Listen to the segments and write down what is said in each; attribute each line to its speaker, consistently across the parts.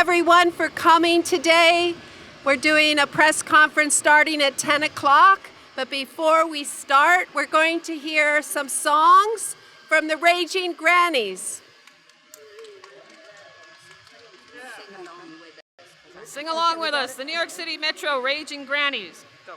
Speaker 1: everyone for coming today. We're doing a press conference starting at 10 o'clock, but before we start, we're going to hear some songs from the Raging Grannies.
Speaker 2: Sing along with us, the New York City Metro Raging Grannies. Go.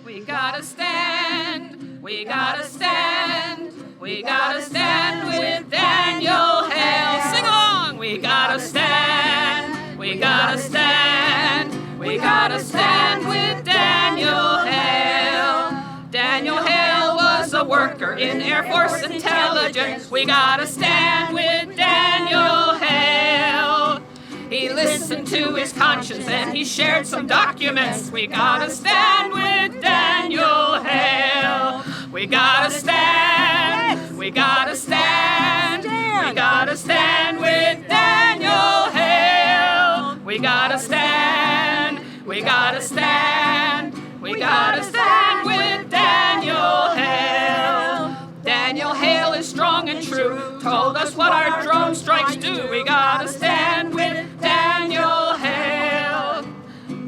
Speaker 2: We gotta stand, we gotta stand, we gotta stand with Daniel Hale. Sing along! We gotta stand, we gotta stand, we gotta stand with Daniel Hale. Daniel Hale was a worker in Air Force Intelligence. We gotta stand with Daniel Hale. He listened to his conscience and he shared some documents. We gotta stand with Daniel Hale. We gotta stand, we gotta stand, we gotta stand with Daniel Hale. We gotta stand, we gotta stand, we gotta stand with Daniel Hale. Daniel Hale is strong and true, told us what our drone strikes do. We gotta stand with Daniel Hale.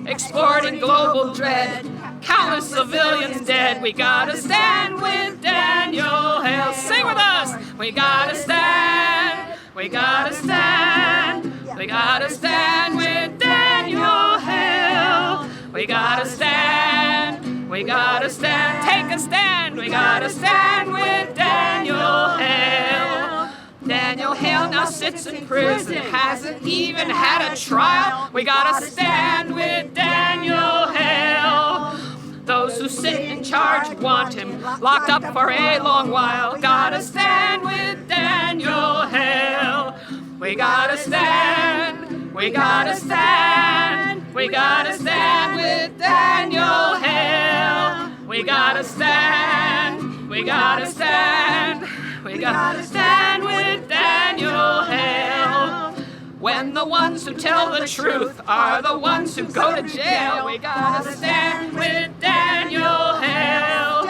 Speaker 2: Exporting global dread, countless civilians dead. We gotta stand with Daniel Hale. Sing with us! We gotta stand, we gotta stand, we gotta stand with Daniel Hale. We gotta stand, we gotta stand, take a stand. We gotta stand with Daniel Hale. Daniel Hale now sits in prison, hasn't even had a trial. We gotta stand with Daniel Hale. Those who sit in charge want him locked up for a long while. Gotta stand with Daniel Hale. We gotta stand, we gotta stand, we gotta stand with Daniel Hale. We gotta stand, we gotta stand, we gotta stand with Daniel Hale. When the ones who tell the truth are the ones who go to jail, we gotta stand with Daniel Hale.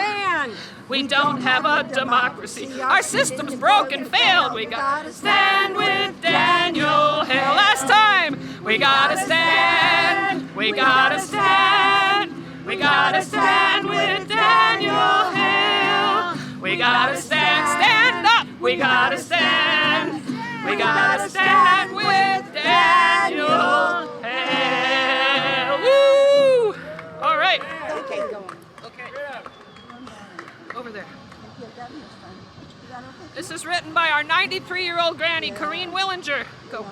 Speaker 2: We don't have a democracy, our system's broken, failed. We gotta stand with Daniel Hale. Last time, we gotta stand, we gotta stand, we gotta stand with Daniel Hale. We gotta stand, stand up, we gotta stand, we gotta stand with Daniel Hale. Woo! All right.
Speaker 3: Okay, going.
Speaker 2: Okay. Over there. This is written by our 93-year-old granny, Corrine Willinger. Go.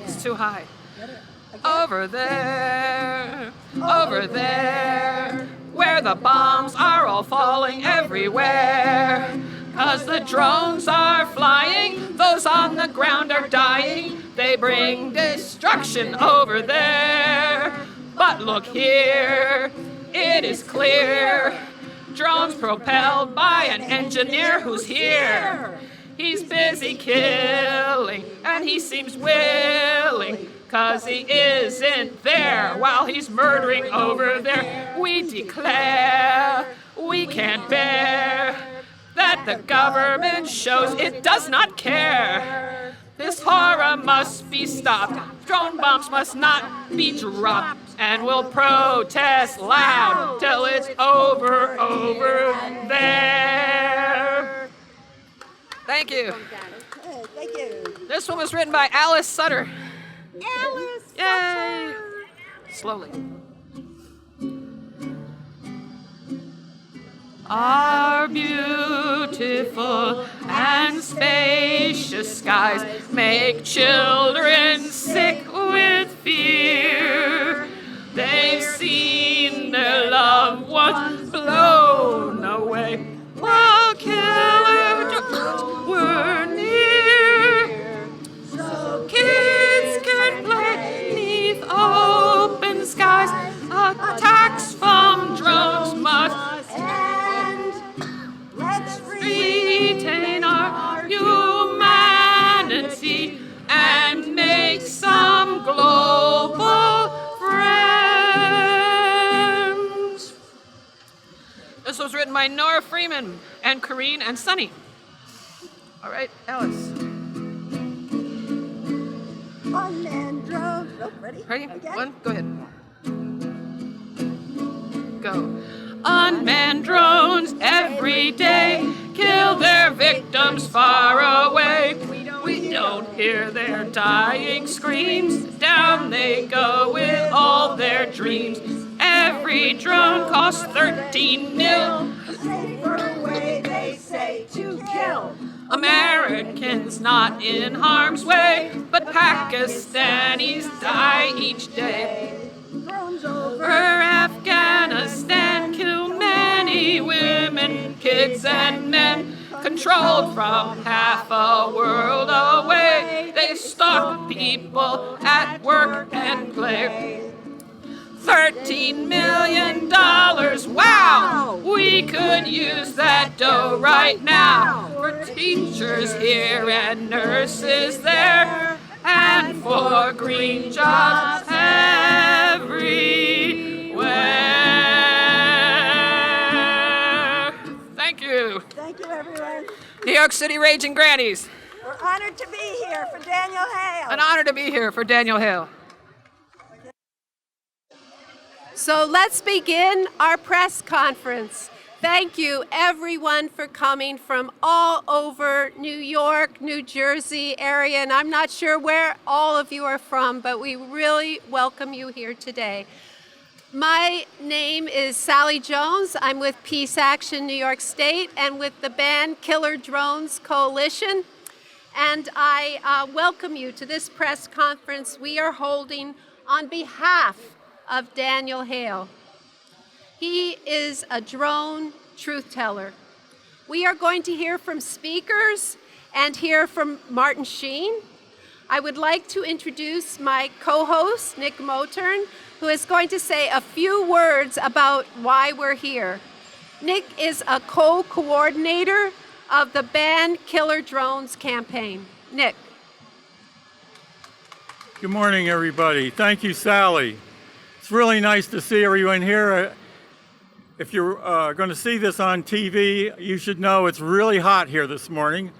Speaker 2: It's too high. Over there, where the bombs are all falling everywhere. 'Cause the drones are flying, those on the ground are dying. They bring destruction over there. But look here, it is clear. Drones propelled by an engineer who's here. He's busy killing, and he seems willing, 'cause he isn't there while he's murdering over there. We declare we can't bear that the government shows it does not care. This horror must be stopped. Drone bombs must not be dropped. And we'll protest loud till it's over there. Thank you.
Speaker 3: Okay, thank you.
Speaker 2: This one was written by Alice Sutter.
Speaker 3: Alice.
Speaker 2: Yay! Slowly. Our beautiful and spacious skies make children sick with fear. They've seen their loved ones blown away while killer drones were near. So kids can play beneath open skies. Attacks from drones must end. Let's retain our humanity and make some global friends. This was written by Nora Freeman. and Corrine and Sunny. All right, Alice.
Speaker 3: Unmanned drones. Oh, ready?
Speaker 2: Ready?
Speaker 3: Okay.
Speaker 2: One, go ahead. Go. Unmanned drones every day kill their victims far away. We don't hear their dying screams. Down they go with all their dreams. Every drone costs 13 mil.
Speaker 3: Safer way, they say, to kill.
Speaker 2: Americans not in harm's way, but Pakistanis die each day.
Speaker 3: Drones over.
Speaker 2: Afghanistan kill many women, kids and men, controlled from half a world away. They stalk people at work and play. $13 million, wow! We could use that dough right now for teachers here and nurses there, and for green jobs everywhere. Thank you.
Speaker 3: Thank you, everyone.
Speaker 2: New York City Raging Grannies.
Speaker 3: We're honored to be here for Daniel Hale.
Speaker 2: An honor to be here for Daniel Hale.
Speaker 1: So let's begin our press conference. Thank you, everyone, for coming from all over New York, New Jersey area, and I'm not sure where all of you are from, but we really welcome you here today. My name is Sally Jones. I'm with Peace Action New York State and with the Ban Killer Drones Coalition, and I welcome you to this press conference we are holding on behalf of Daniel Hale. He is a drone truth teller. We are going to hear from speakers and hear from Martin Sheen. I would like to introduce my co-host, Nick Motern, who is going to say a few words about why we're here. Nick is a co-coordinator of the Ban Killer Drones campaign. Nick.
Speaker 4: Good morning, everybody. Thank you, Sally. It's really nice to see everyone here. If you're going to see this on TV, you should know it's really hot here this morning,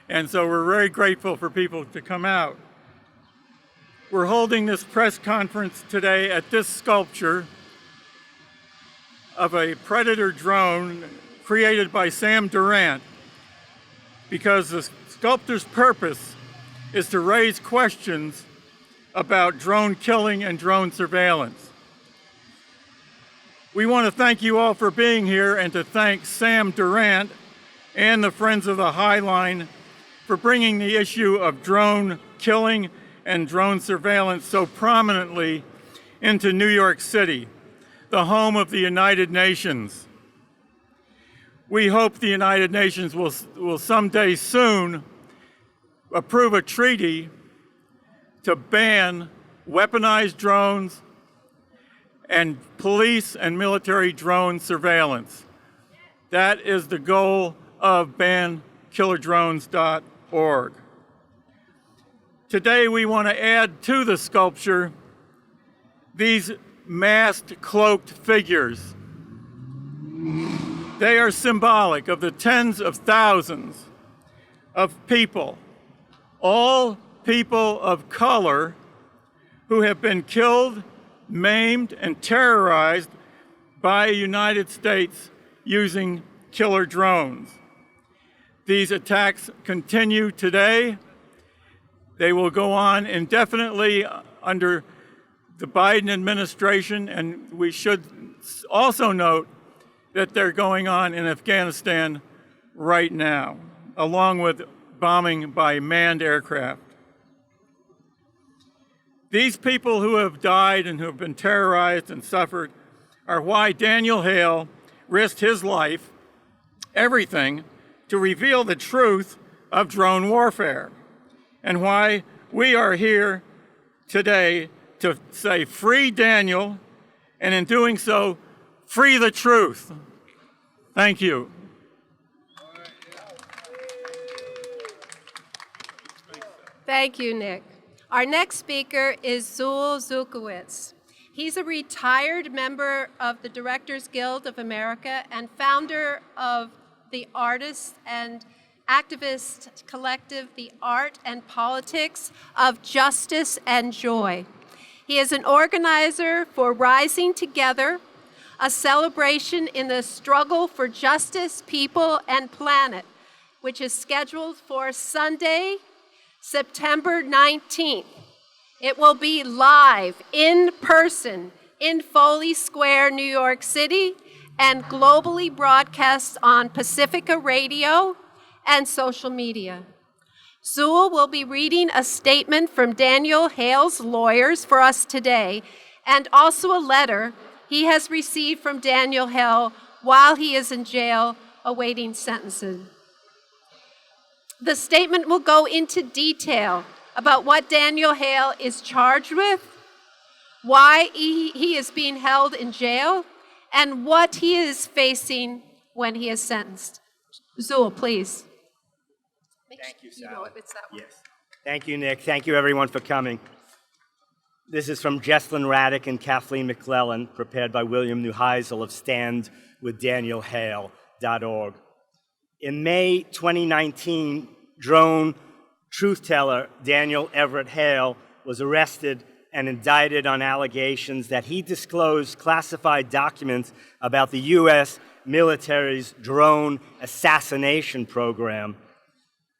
Speaker 4: and so we're very grateful for people to come out. We're holding this press conference today at this sculpture of a Predator drone created by Sam Durant, because the sculptor's purpose is to raise questions about drone killing and drone surveillance. We want to thank you all for being here and to thank Sam Durant and the Friends of the High Line for bringing the issue of drone killing and drone surveillance so prominently into New York City, the home of the United Nations. We hope the United Nations will someday soon approve a treaty to ban weaponized drones and police and military drone surveillance. That is the goal of bankillerdrones.org. Today we want to add to the sculpture these masked, cloaked figures. They are symbolic of the tens of thousands of people, all people of color, who have been killed, maimed, and terrorized by the United States using killer drones. These attacks continue today. They will go on indefinitely under the Biden administration, and we should also note that they're going on in Afghanistan right now, along with bombing by manned aircraft. These people who have died and who have been terrorized and suffered are why Daniel Hale risked his life, everything, to reveal the truth of drone warfare, and why we are here today to say free Daniel, and in doing so, free the truth. Thank you.
Speaker 1: Thank you, Nick. Our next speaker is Zul Zukowitz. He's a retired member of the Directors Guild of America and founder of the artist and activist collective, The Art and Politics of Justice and Joy. He is an organizer for Rising Together, a celebration in the struggle for justice, people, and planet, which is scheduled for Sunday, September 19th. It will be live, in person, in Foley Square, New York City, and globally broadcast on Pacifica Radio and social media. Zool will be reading a statement from Daniel Hale's lawyers for us today, and also a letter he has received from Daniel Hale while he is in jail awaiting sentencing. The statement will go into detail about what Daniel Hale is charged with, why he is being held in jail, and what he is facing when he is sentenced. Zool, please.
Speaker 5: Thank you, Sally.
Speaker 1: You know it's that one.
Speaker 5: Yes. Thank you, Nick. Thank you, everyone, for coming. This is from Jesslyn Raddick and Kathleen McClellan, prepared by William Neuheisel of StandWithDanielHale.org. In May 2019, drone truth-teller Daniel Everett Hale was arrested and indicted on allegations that he disclosed classified documents about the U.S. military's drone assassination program.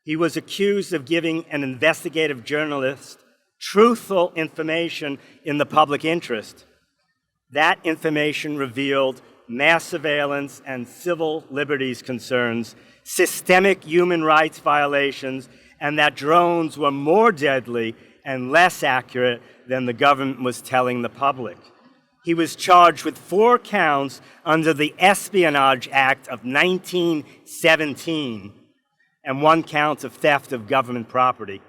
Speaker 5: He was accused of giving an investigative journalist truthful information in the public interest. That information revealed mass surveillance and civil liberties concerns, systemic human rights violations, and that drones were more deadly and less accurate than the government was telling the public. He was charged with 4 counts under the Espionage Act of 1917 and 1 count of theft of government property.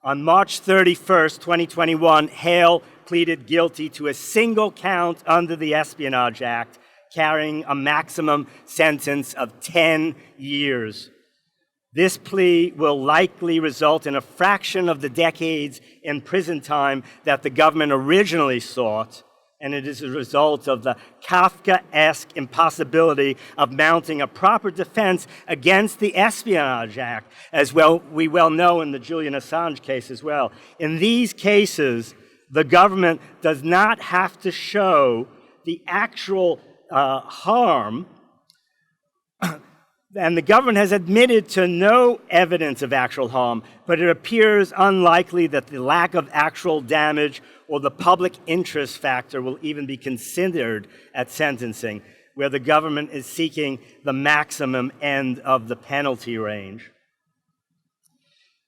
Speaker 5: On March 31st, 2021, Hale pleaded guilty to a single count under the Espionage Act, carrying a maximum sentence of 10 years. This plea will likely result in a fraction of the decades in prison time that the government originally sought, and it is a result of the Kafkaesque impossibility of mounting a proper defense against the Espionage Act, as well we well know in the Julian Assange case as well. In these cases, the government does not have to show the actual harm, and the government has admitted to no evidence of actual harm, but it appears unlikely that the lack of actual damage or the public interest factor will even be considered at sentencing, where the government is seeking the maximum end of the penalty range.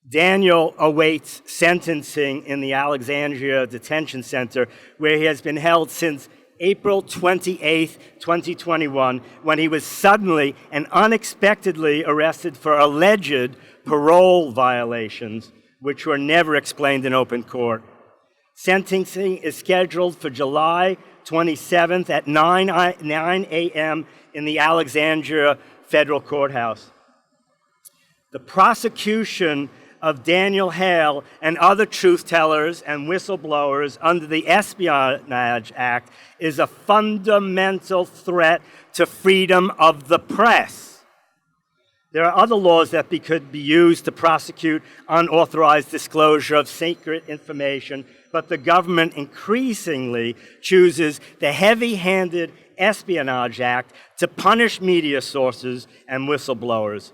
Speaker 5: Daniel awaits sentencing in the Alexandria Detention Center, where he has been held since April 28, 2021, when he was suddenly and unexpectedly arrested for alleged parole violations, which were never explained in open court. Sentencing is scheduled for July 27th at 9 a.m. in the Alexandria Federal Courthouse. The prosecution of Daniel Hale and other truth-tellers and whistleblowers under the Espionage Act is a fundamental threat to freedom of the press. There are other laws that could be used to prosecute unauthorized disclosure of secret information, but the government increasingly chooses the heavy-handed Espionage Act to punish media sources and whistleblowers.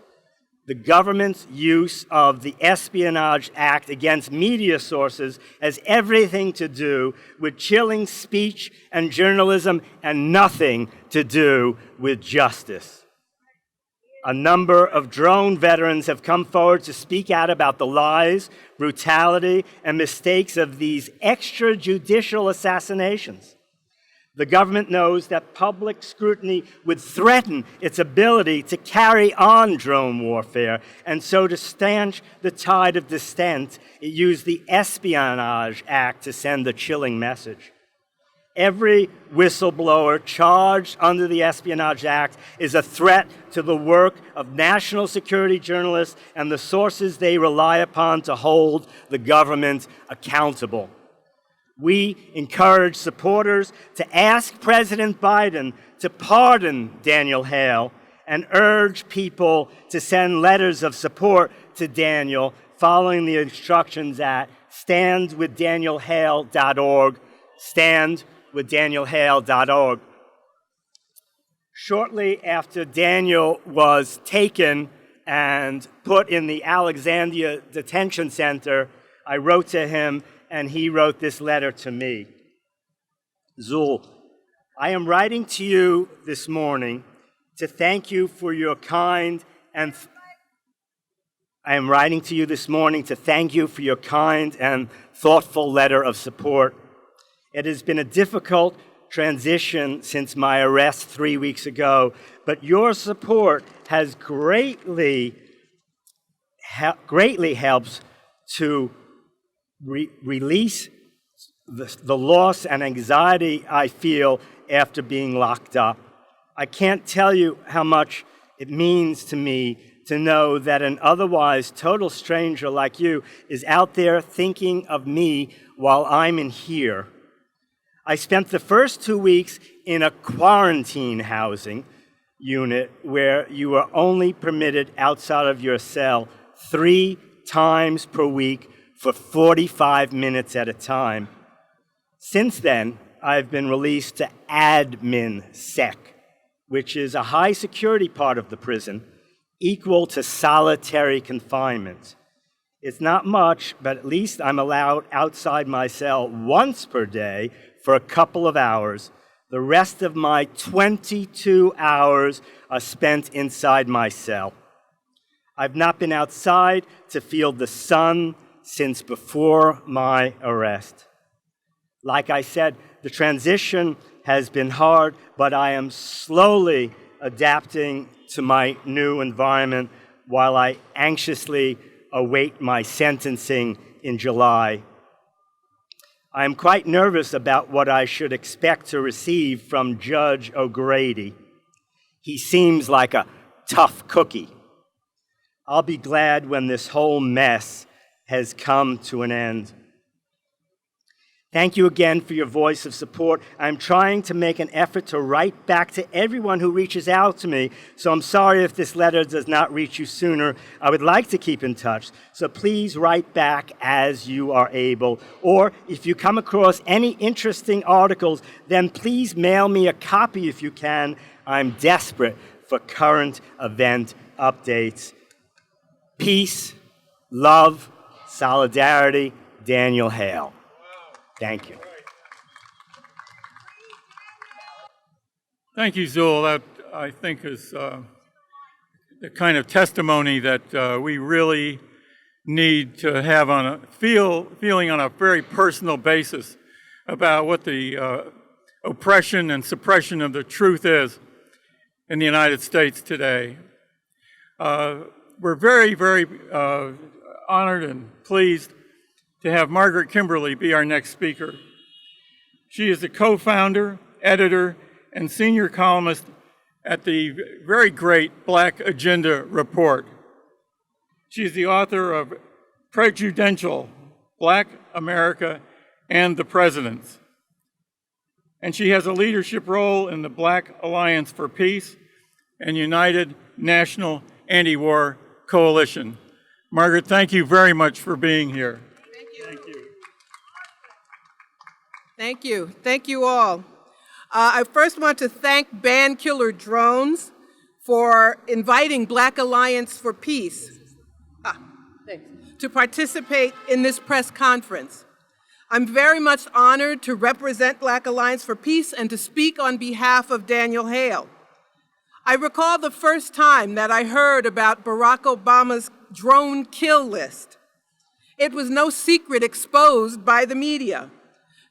Speaker 5: The government's use of the Espionage Act against media sources has everything to do with chilling speech and journalism and nothing to do with justice. A number of drone veterans have come forward to speak out about the lies, brutality, and mistakes of these extrajudicial assassinations. The government knows that public scrutiny would threaten its ability to carry on drone warfare, and so to stanch the tide of dissent, it used the Espionage Act to send a chilling message. Every whistleblower charged under the Espionage Act is a threat to the work of national security journalists and the sources they rely upon to hold the government accountable. We encourage supporters to ask President Biden to pardon Daniel Hale and urge people to send letters of support to Daniel following the instructions at standwithdanielhale.org, standwithdanielhale.org. Shortly after Daniel was taken and put in the Alexandria Detention Center, I wrote to him, and he wrote this letter to me. Zul, I am writing to you this morning to thank you for your kind and thoughtful letter of support. It has been a difficult transition since my arrest 3 weeks ago, but your support has greatly helps to release the loss and anxiety I feel after being locked up. I can't tell you how much it means to me to know that an otherwise total stranger like you is out there thinking of me while I'm in here. I spent the first 2 weeks in a quarantine housing unit where you were only permitted outside of your cell 3 times per week for 45 minutes at a time. Since then, I've been released to admin sec, which is a high security part of the prison, equal to solitary confinement. It's not much, but at least I'm allowed outside my cell once per day for a couple of hours. The rest of my 22 hours are spent inside my cell. I've not been outside to feel the sun since before my arrest. Like I said, the transition has been hard, but I am slowly adapting to my new environment while I anxiously await my sentencing in July. I am quite nervous about what I should expect to receive from Judge O'Grady. He seems like a tough cookie. I'll be glad when this whole mess has come to an end. Thank you again for your voice of support. I'm trying to make an effort to write back to everyone who reaches out to me, so I'm sorry if this letter does not reach you sooner. I would like to keep in touch, so please write back as you are able. Or if you come across any interesting articles, then please mail me a copy if you can. I'm desperate for current event updates. Peace, love, solidarity, Daniel Hale. Thank you.
Speaker 4: Thank you, Zul. That, I think, is the kind of testimony that we really need to have on a feeling on a very personal basis about what the oppression and suppression of the truth is in the United States today. We're very, very honored and pleased to have Margaret Kimberly be our next speaker. She is the co-founder, editor, and senior columnist at the very great Black Agenda Report. She is the author of Prejudential, Black America and the Presidents. And she has a leadership role in the Black Alliance for Peace and United National Anti-War Coalition. Margaret, thank you very much for being here.
Speaker 6: Thank you. Thank you. Thank you all. I first want to thank Band Killer Drones for inviting Black Alliance for Peace to participate in this press conference. I'm very much honored to represent Black Alliance for Peace and to speak on behalf of Daniel Hale. I recall the first time that I heard about Barack Obama's drone kill list. It was no secret exposed by the media.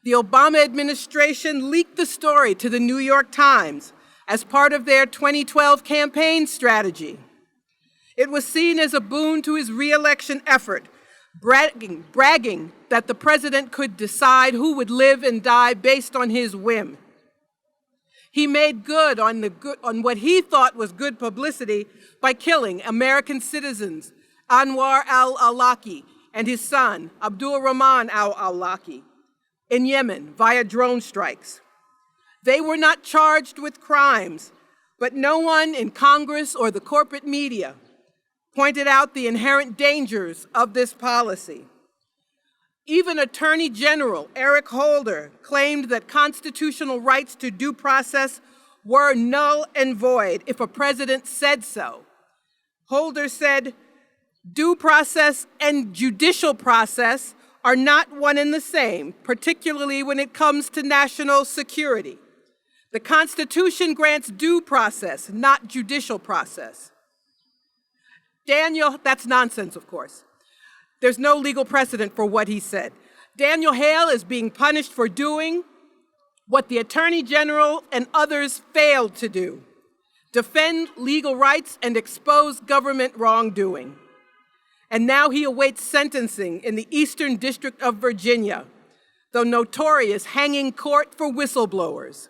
Speaker 6: The Obama administration leaked the story to the New York Times as part of their 2012 campaign strategy. It was seen as a boon to his re-election effort, bragging that the president could decide who would live and die based on his whim. He made good on what he thought was good publicity by killing American citizens Anwar al-Awlaki and his son, Abdul Rahman al-Awlaki, in Yemen via drone strikes. They were not charged with crimes, But no one in Congress or the corporate media pointed out the inherent dangers of this policy. Even Attorney General Eric Holder claimed that constitutional rights to due process were null and void if a president said so. Holder said, due process and judicial process are not one and the same, particularly when it comes to national security. The Constitution grants due process, not judicial process. Daniel, that's nonsense, of course. There's no legal precedent for what he said. Daniel Hale is being punished for doing what the Attorney General and others failed to do: defend legal rights and expose government wrongdoing. And now he awaits sentencing in the Eastern District of Virginia, the notorious hanging court for whistleblowers.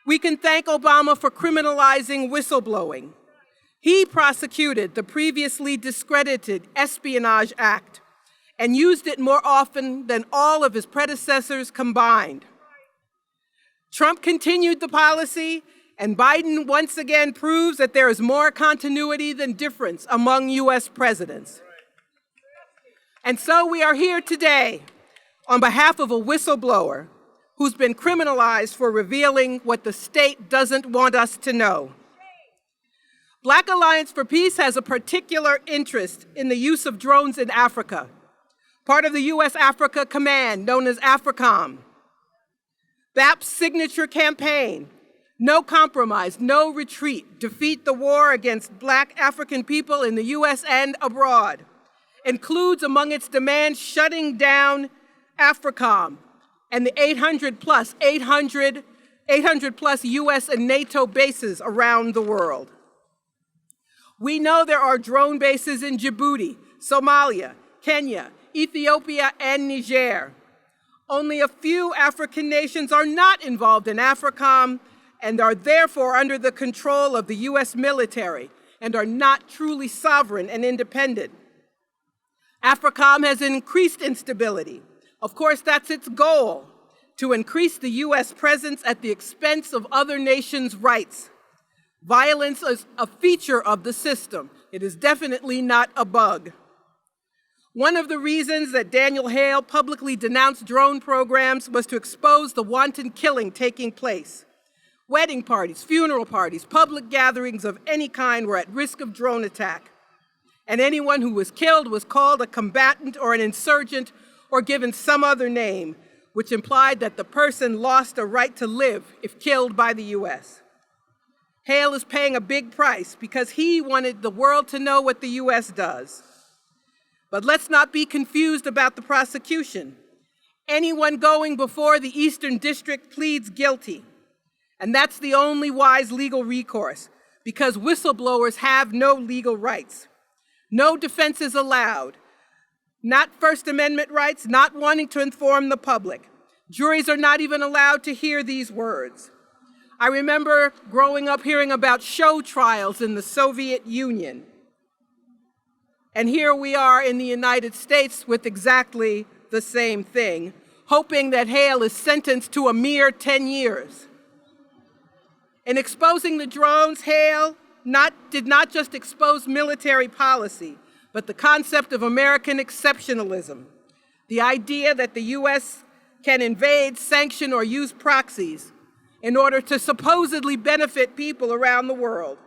Speaker 6: We can thank Obama for criminalizing whistleblowing. He prosecuted the previously discredited Espionage Act and used it more often than all of his predecessors combined. Trump continued the policy, and Biden once again proves that there is more continuity than difference among US presidents. And so we are here today on behalf of a whistleblower who's been criminalized for revealing what the state doesn't want us to know. Black Alliance for Peace has a particular interest in the use of drones in Africa, part of the US Africa Command, known as AFRICOM. BAP's signature campaign, No Compromise, No Retreat, Defeat the War Against Black African People in the US and Abroad, includes among its demands shutting down AFRICOM and the 800 plus US and NATO bases around the world. We know there are drone bases in Djibouti, Somalia, Kenya, Ethiopia, and Niger. Only a few African nations are not involved in AFRICOM and are therefore under the control of the US military and are not truly sovereign and independent. AFRICOM has increased instability. Of course, that's its goal, to increase the US presence at the expense of other nations' rights. Violence is a feature of the system. It is definitely not a bug. One of the reasons that Daniel Hale publicly denounced drone programs was to expose the wanton killing taking place. Wedding parties, funeral parties, public gatherings of any kind were at risk of drone attack. And anyone who was killed was called a combatant or an insurgent or given some other name, which implied that the person lost a right to live if killed by the US. Hale is paying a big price because he wanted the world to know what the US does. But let's not be confused about the prosecution. Anyone going before the Eastern District pleads guilty. And that's the only wise legal recourse, because whistleblowers have no legal rights. No defense is allowed. Not First Amendment rights, not wanting to inform the public. Juries are not even allowed to hear these words. I remember growing up hearing about show trials in the Soviet Union. And here we are in the United States with exactly the same thing, hoping that Hale is sentenced to a mere 10 years. In exposing the drones, Hale did not just expose military policy, but the concept of American exceptionalism, the idea that the US can invade, sanction, or use proxies in order to supposedly benefit people around the world.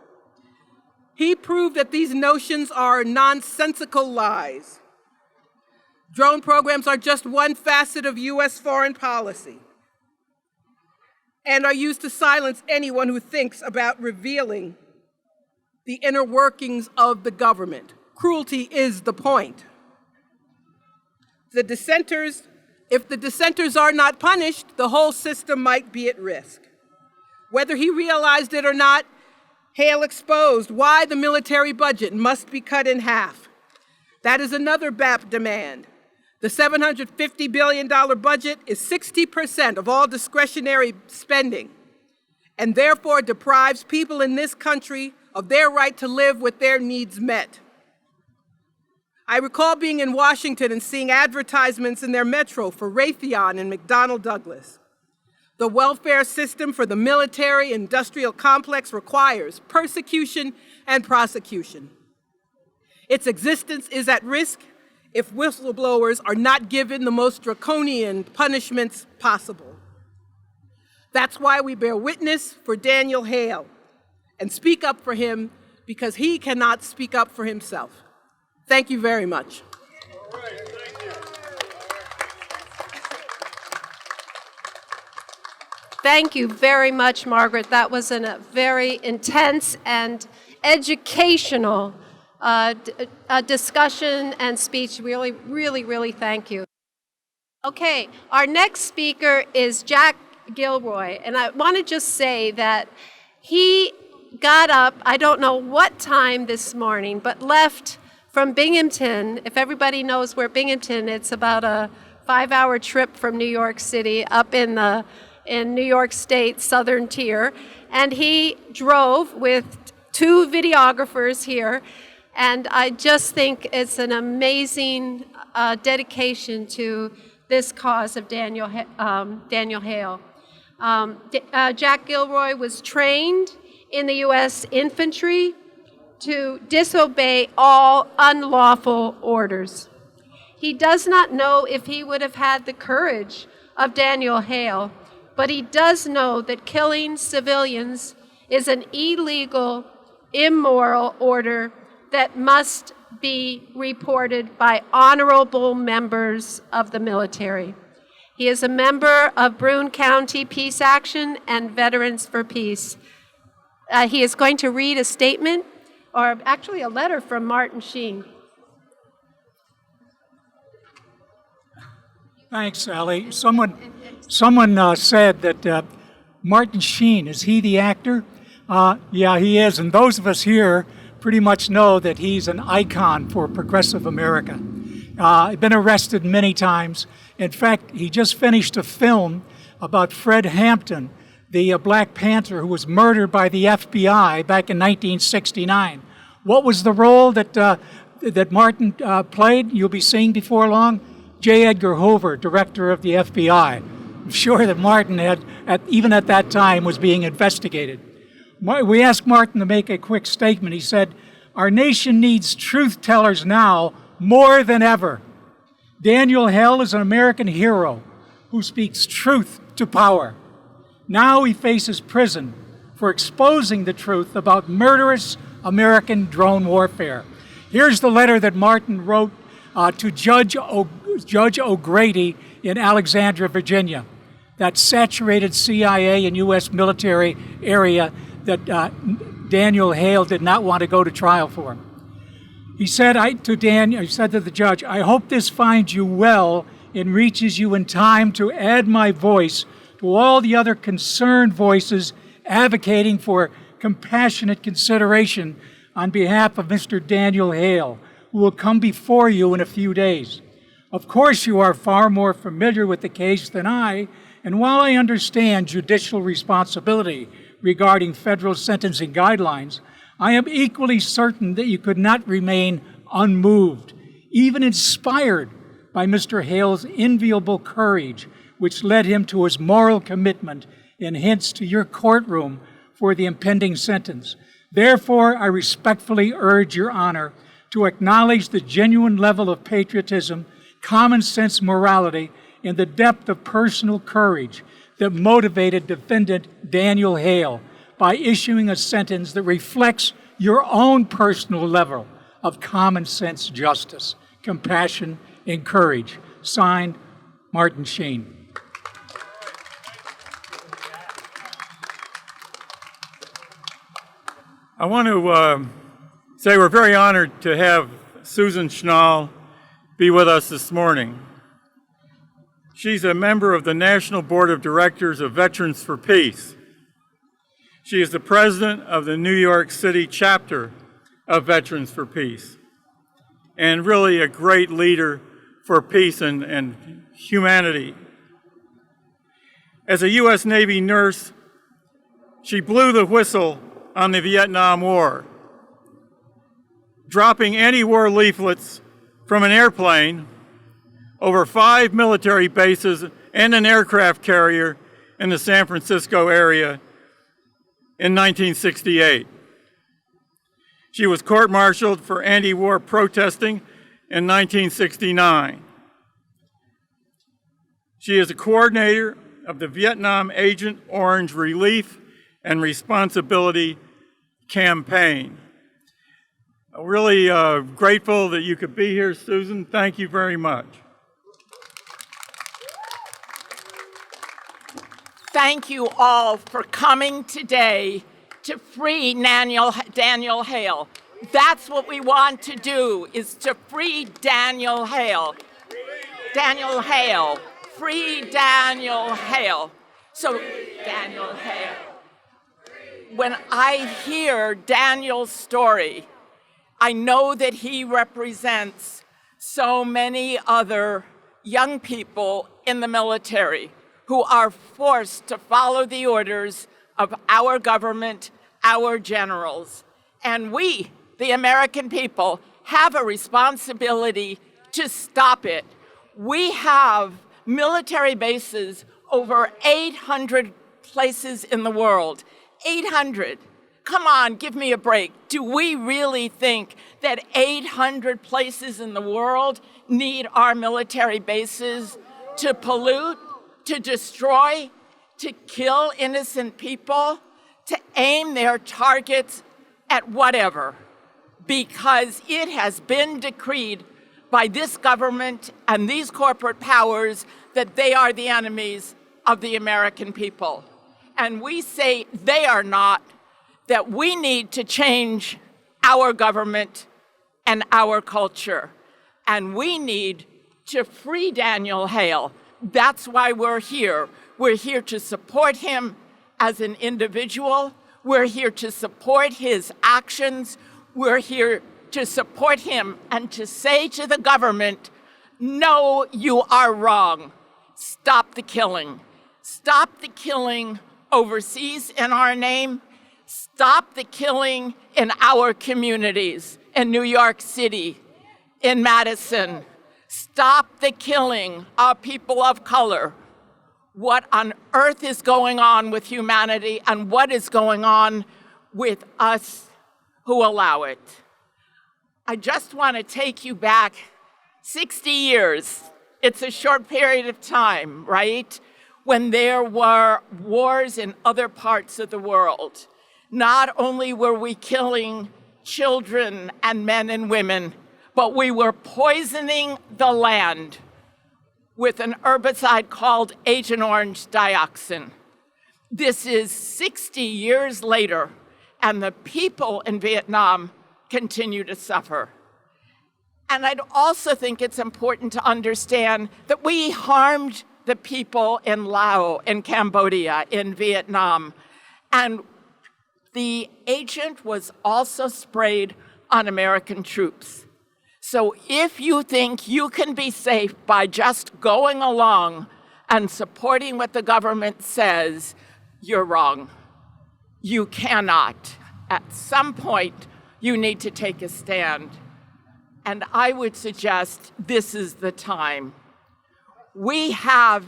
Speaker 6: He proved that these notions are nonsensical lies. Drone programs are just one facet of US foreign policy and are used to silence anyone who thinks about revealing the inner workings of the government. Cruelty is the point. If the dissenters are not punished, the whole system might be at risk. Whether he realized it or not, Hale exposed why the military budget must be cut in half. That is another BAP demand. The $750 billion budget is 60% of all discretionary spending, and therefore deprives people in this country of their right to live with their needs met. I recall being in Washington and seeing advertisements in their metro for Raytheon and McDonnell Douglas. The welfare system for the military-industrial complex requires persecution and prosecution. Its existence is at risk if whistleblowers are not given the most draconian punishments possible. That's why we bear witness for Daniel Hale and speak up for him, because he cannot speak up for himself. Thank you very much.
Speaker 4: All right, thank you.
Speaker 1: Thank you very much, Margaret. That was a very intense and educational discussion and speech. Really, really, really thank you. Okay, our next speaker is Jack Gilroy, and I want to just say that he got up, I don't know what time this morning, but left from Binghamton. If everybody knows where Binghamton, it's about a 5-hour trip from New York City up in New York State southern tier, and he drove with 2 videographers here, and I just think it's an amazing dedication to this cause of Daniel Hale. Jack Gilroy was trained in the U.S. infantry to disobey all unlawful orders. He does not know if he would have had the courage of Daniel Hale, but he does know that killing civilians is an illegal, immoral order that must be reported by honorable members of the military. He is a member of Broome County Peace Action and Veterans for Peace. He is going to read a statement, or actually a letter from Martin Sheen.
Speaker 7: Thanks, Sally. Someone said that Martin Sheen, is he the actor? Yeah, he is. And those of us here pretty much know that he's an icon for progressive America. He's been arrested many times. In fact, he just finished a film about Fred Hampton, the Black Panther who was murdered by the FBI back in 1969. What was the role that Martin played? You'll be seeing before long. J. Edgar Hoover, director of the FBI. I'm sure that Martin even at that time was being investigated. We asked Martin to make a quick statement. He said, "Our nation needs truth tellers now more than ever. Daniel Hale is an American hero who speaks truth to power. Now he faces prison for exposing the truth about murderous American drone warfare." Here's the letter that Martin wrote to Judge O'Grady in Alexandria, Virginia, that saturated CIA and U.S. military area that Daniel Hale did not want to go to trial for. He said to the judge, "I hope this finds you well and reaches you in time to add my voice to all the other concerned voices advocating for compassionate consideration on behalf of Mr. Daniel Hale, who will come before you in a few days. Of course, you are far more familiar with the case than I, and while I understand judicial responsibility regarding federal sentencing guidelines, I am equally certain that you could not remain unmoved, even inspired by Mr. Hale's enviable courage, which led him to his moral commitment and hence to your courtroom for the impending sentence. Therefore, I respectfully urge your honor to acknowledge the genuine level of patriotism, common sense morality, and the depth of personal courage that motivated defendant Daniel Hale by issuing a sentence that reflects your own personal level of common sense justice, compassion, and courage. Signed, Martin Sheen.
Speaker 4: I want to say we're very honored to have Susan Schnall be with us this morning. She's a member of the National Board of Directors of Veterans for Peace. She is the president of the New York City chapter of Veterans for Peace, and really a great leader for peace and humanity. As a U.S. Navy nurse, she blew the whistle on the Vietnam War, dropping anti-war leaflets from an airplane over 5 military bases and an aircraft carrier in the San Francisco area in 1968. She was court-martialed for anti-war protesting in 1969. She is a coordinator of the Vietnam Agent Orange Relief and Responsibility Campaign. Really grateful that you could be here, Susan. Thank you very much.
Speaker 8: Thank you all for coming today to free Daniel Hale. That's what we want to do, is to free Daniel Hale. Daniel Hale. Free Daniel Hale. So, Daniel Hale. When I hear Daniel's story, I know that he represents so many other young people in the military who are forced to follow the orders of our government, our generals. And we, the American people, have a responsibility to stop it. We have military bases over 800 places in the world. 800. Come on, give me a break. Do we really think that 800 places in the world need our military bases to pollute, to destroy, to kill innocent people, to aim their targets at whatever? Because it has been decreed by this government and these corporate powers that they are the enemies of the American people. And we say they are not, that we need to change our government and our culture. And we need to free Daniel Hale. That's why we're here. We're here to support him as an individual. We're here to support his actions. We're here to support him and to say to the government, no, you are wrong. Stop the killing. Stop the killing overseas in our name. Stop the killing in our communities, in New York City, in Madison. Stop the killing of people of color. What on earth is going on with humanity, and what is going on with us who allow it? I just want to take you back 60 years. It's a short period of time, right? When there were wars in other parts of the world. Not only were we killing children and men and women, but we were poisoning the land with an herbicide called Agent Orange dioxin. This is 60 years later, and the people in Vietnam continue to suffer. And I'd also think it's important to understand that we harmed the people in Laos, in Cambodia, in Vietnam, and the agent was also sprayed on American troops. So if you think you can be safe by just going along and supporting what the government says, you're wrong. You cannot. At some point, you need to take a stand. And I would suggest this is the time. We have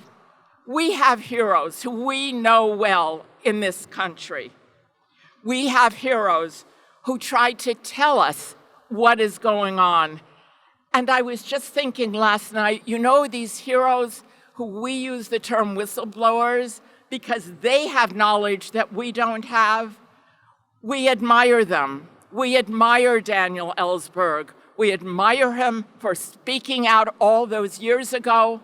Speaker 8: heroes who we know well in this country. We have heroes who try to tell us what is going on. And I was just thinking last night, you know, these heroes who we use the term whistleblowers because they have knowledge that we don't have. We admire them. We admire Daniel Ellsberg. We admire him for speaking out all those years ago.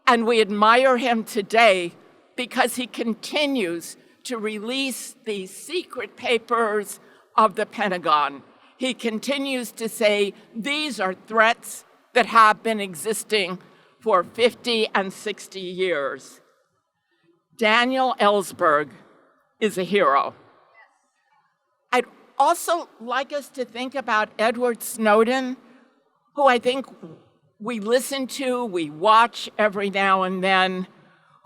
Speaker 8: And we admire him today because he continues to release the secret papers of the Pentagon. He continues to say these are threats that have been existing for 50 and 60 years. Daniel Ellsberg is a hero. I'd also like us to think about Edward Snowden, who I think we listen to, we watch every now and then,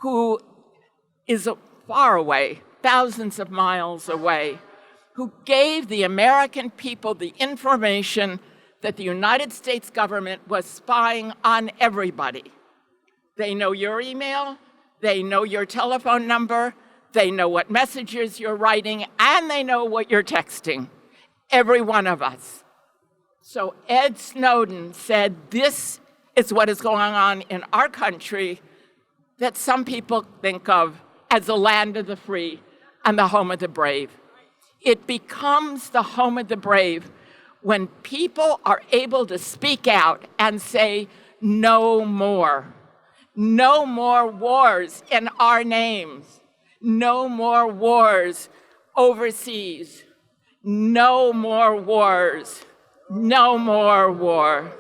Speaker 8: who is far away, thousands of miles away, who gave the American people the information that the United States government was spying on everybody. They know your email, They know your telephone number, they know what messages you're writing, and they know what you're texting. Every one of us. So Ed Snowden said this is what is going on in our country that some people think of as the land of the free and the home of the brave. It becomes the home of the brave when people are able to speak out and say, no more. No more wars in our names. No more wars overseas. No more wars. No more war.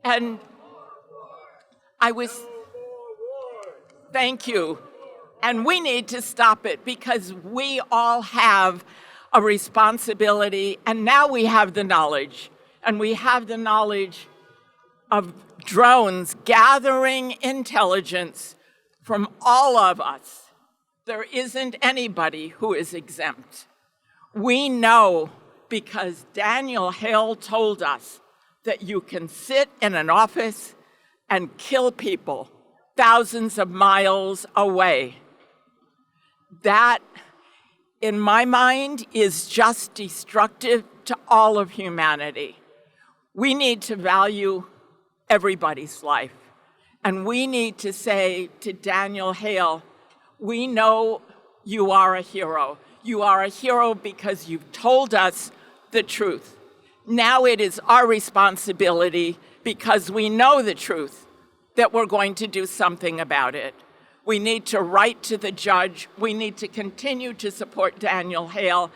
Speaker 8: And thank you. And we need to stop it because we all have a responsibility, and now we have the knowledge. And we have the knowledge of drones gathering intelligence from all of us. There isn't anybody who is exempt. We know because Daniel Hale told us that you can sit in an office and kill people thousands of miles away. That, in my mind, is just destructive to all of humanity. We need to value everybody's life. And we need to say to Daniel Hale, we know you are a hero. You are a hero because you've told us the truth. Now it is our responsibility, because we know the truth, that we're going to do something about it. We need to write to the judge. We need to continue to support Daniel Hale.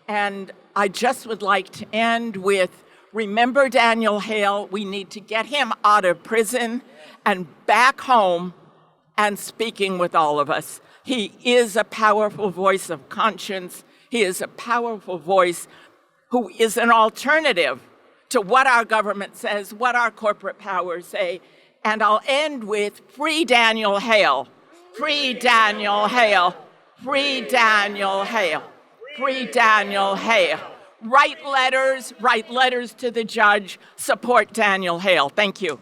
Speaker 8: And I just would like to end with, remember Daniel Hale. We need to get him out of prison and back home and speaking with all of us. He is a powerful voice of conscience. He is a powerful voice who is an alternative to what our government says, what our corporate powers say. And I'll end with free Daniel Hale. Free Daniel Hale. Free Daniel Hale. Free Daniel Hale. Write letters to the judge, support Daniel Hale. Thank you.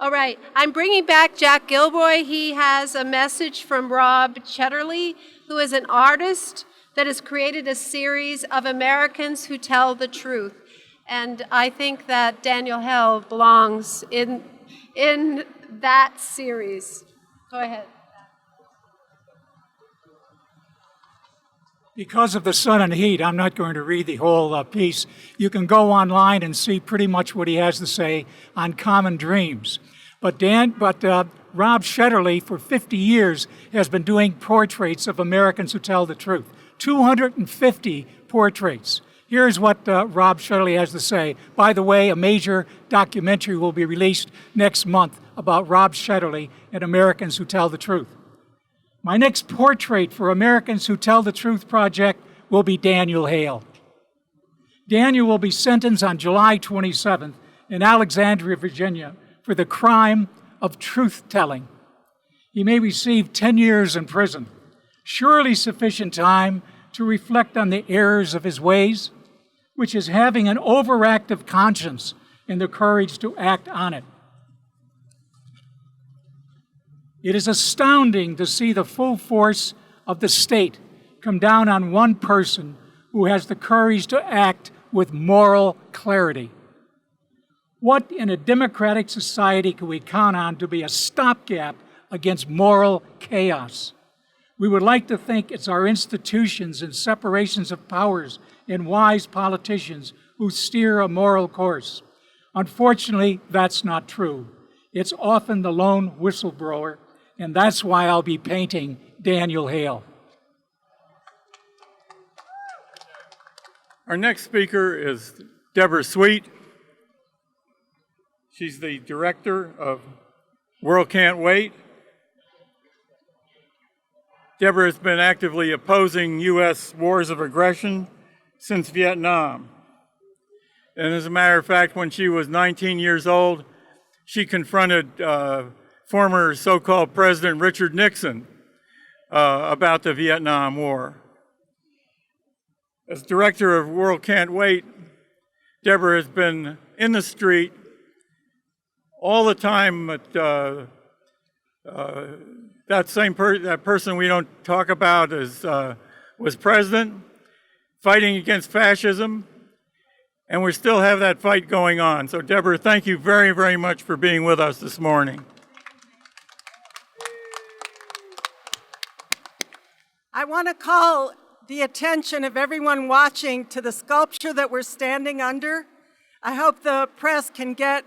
Speaker 1: All right, I'm bringing back Jack Gilroy. He has a message from Rob Chetterley, who is an artist that has created a series of Americans who tell the truth. And I think that Daniel Hale belongs in that series. Go ahead.
Speaker 7: Because of the sun and heat, I'm not going to read the whole piece. You can go online and see pretty much what he has to say on common dreams. But Rob Chetterley, for 50 years, has been doing portraits of Americans who tell the truth. 250 portraits. Here's what Rob Chetterley has to say. By the way, a major documentary will be released next month about Rob Chetterley and Americans who tell the truth. My next portrait for Americans Who Tell the Truth project will be Daniel Hale. Daniel will be sentenced on July 27th in Alexandria, Virginia, for the crime of truth-telling. He may receive 10 years in prison, surely sufficient time to reflect on the errors of his ways, which is having an overactive conscience and the courage to act on it. It is astounding to see the full force of the state come down on one person who has the courage to act with moral clarity. What in a democratic society can we count on to be a stopgap against moral chaos? We would like to think it's our institutions and separations of powers and wise politicians who steer a moral course. Unfortunately, that's not true. It's often the lone whistleblower, and that's why I'll be painting Daniel Hale.
Speaker 4: Our next speaker is Deborah Sweet. She's the director of World Can't Wait. Deborah has been actively opposing U.S. wars of aggression since Vietnam. And as a matter of fact, when she was 19 years old, she confronted former so-called President Richard Nixon about the Vietnam War. As director of World Can't Wait, Deborah has been in the street all the time at that person we don't talk about was president, fighting against fascism, and we still have that fight going on. So Deborah, thank you very, very much for being with us this morning.
Speaker 3: I want to call the attention of everyone watching to the sculpture that we're standing under. I hope the press can get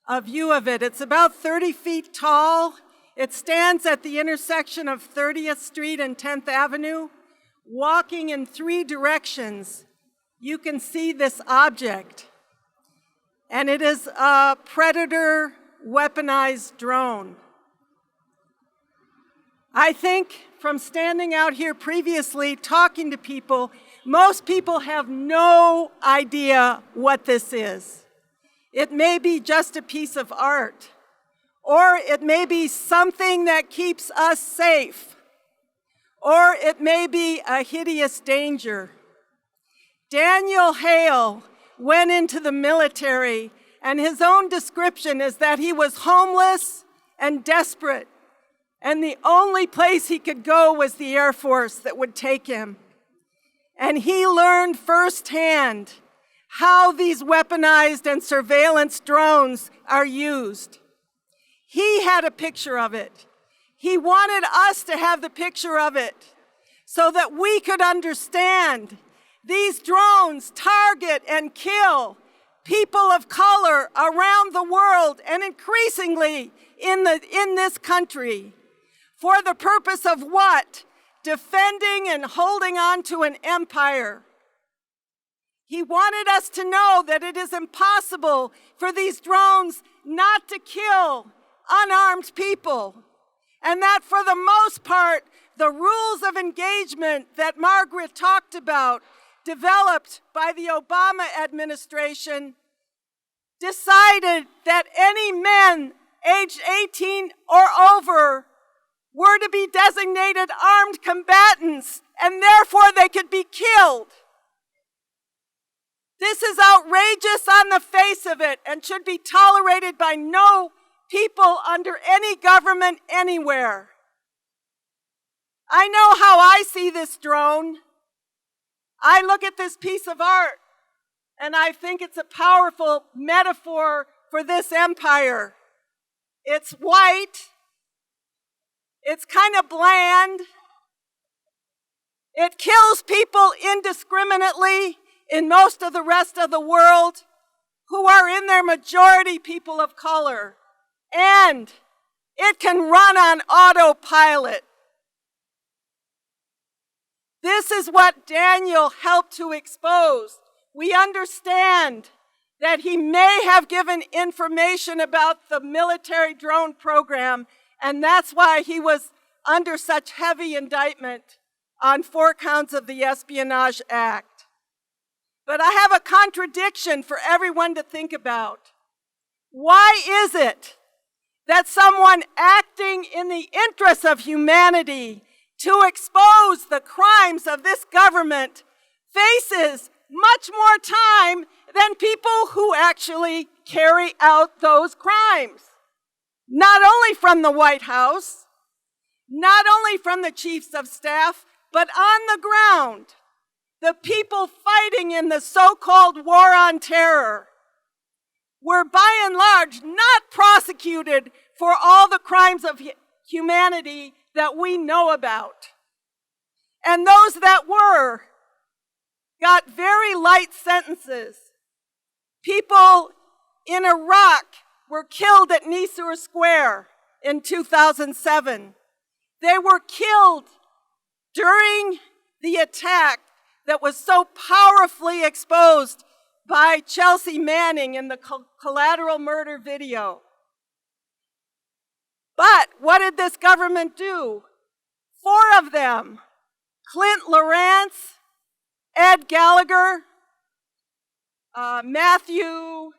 Speaker 3: a view of it. It's about 30 feet tall. It stands at the intersection of 30th Street and 10th Avenue. Walking in 3 directions, you can see this object. And it is a Predator weaponized drone. I think from standing out here previously, talking to people, most people have no idea what this is. It may be just a piece of art, or it may be something that keeps us safe, or it may be a hideous danger. Daniel Hale went into the military, and his own description is that he was homeless and desperate, and the only place he could go was the Air Force that would take him. And he learned firsthand how these weaponized and surveillance drones are used. He had a picture of it. He wanted us to have the picture of it so that we could understand these drones target and kill people of color around the world and increasingly in this country. For the purpose of what? Defending and holding on to an empire. He wanted us to know that it is impossible for these drones not to kill unarmed people, and that for the most part, the rules of engagement that Margaret talked about, developed by the Obama administration, decided that any men aged 18 or over were to be designated armed combatants, and therefore they could be killed. This is outrageous on the face of it and should be tolerated by no people under any government anywhere. I know how I see this drone. I look at this piece of art and I think it's a powerful metaphor for this empire. It's white. It's kind of bland. It kills people indiscriminately in most of the rest of the world who are in their majority people of color. And it can run on autopilot. This is what Daniel helped to expose. We understand that he may have given information about the military drone program, and that's why he was under such heavy indictment on 4 counts of the Espionage Act. But I have a contradiction for everyone to think about. Why is it that someone acting in the interests of humanity to expose the crimes of this government faces much more time than people who actually carry out those crimes? Not only from the White House, not only from the chiefs of staff, but on the ground, the people fighting in the so-called war on terror were by and large not prosecuted for all the crimes of humanity that we know about. And those that were got very light sentences. People in Iraq were killed at Nisour Square in 2007. They were killed during the attack that was so powerfully exposed by Chelsea Manning in the collateral murder video. But what did this government do? 4 of them, Clint Lawrence, Ed Gallagher, Matthew,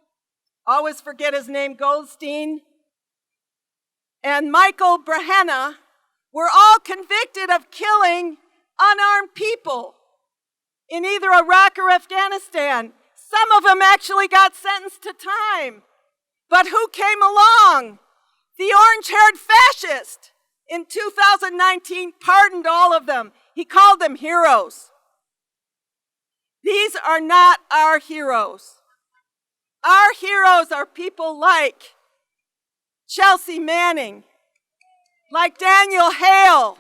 Speaker 3: always forget his name, Goldstein, and Michael Brahenna, were all convicted of killing unarmed people in either Iraq or Afghanistan. Some of them actually got sentenced to time. But who came along? The orange-haired fascist in 2019 pardoned all of them. He called them heroes. These are not our heroes. Our heroes are people like Chelsea Manning, like Daniel Hale,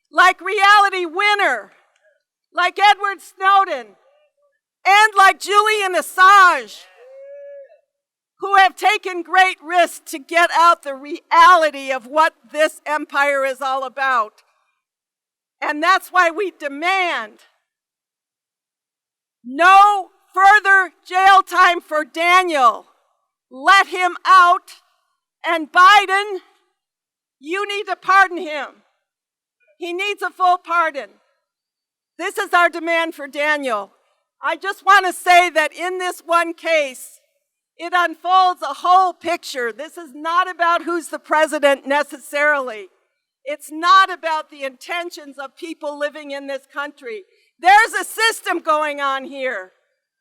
Speaker 3: like Reality Winner, like Edward Snowden, and like Julian Assange, who have taken great risks to get out the reality of what this empire is all about. And that's why we demand no further jail time for Daniel. Let him out. And Biden, you need to pardon him. He needs a full pardon. This is our demand for Daniel. I just want to say that in this one case, it unfolds a whole picture. This is not about who's the president necessarily. It's not about the intentions of people living in this country. There's a system going on here.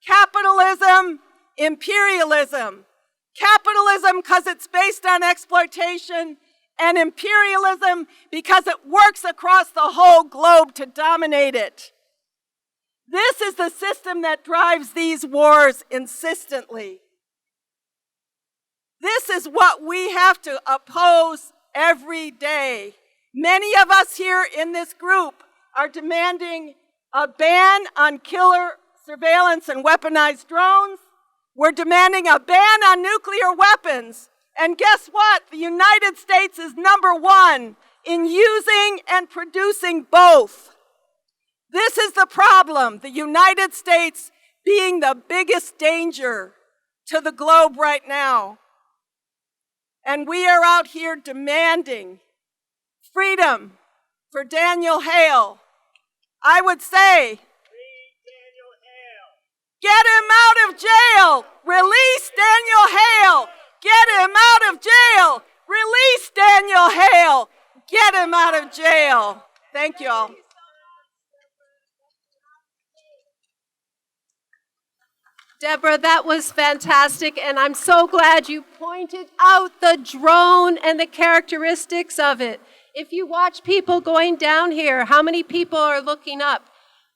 Speaker 3: Capitalism, imperialism. Capitalism because it's based on exploitation, and imperialism because it works across the whole globe to dominate it. This is the system that drives these wars insistently. This is what we have to oppose every day. Many of us here in this group are demanding a ban on killer surveillance and weaponized drones. We're demanding a ban on nuclear weapons. And guess what? The United States is #1 in using and producing both. This is the problem, the United States being the biggest danger to the globe right now. And we are out here demanding freedom for Daniel Hale. I would say, get him out of jail! Release Daniel Hale! Get him out of jail! Release Daniel Hale! Get him out of jail! Thank you all.
Speaker 1: Deborah, that was fantastic, and I'm so glad you pointed out the drone and the characteristics of it. If you watch people going down here, how many people are looking up?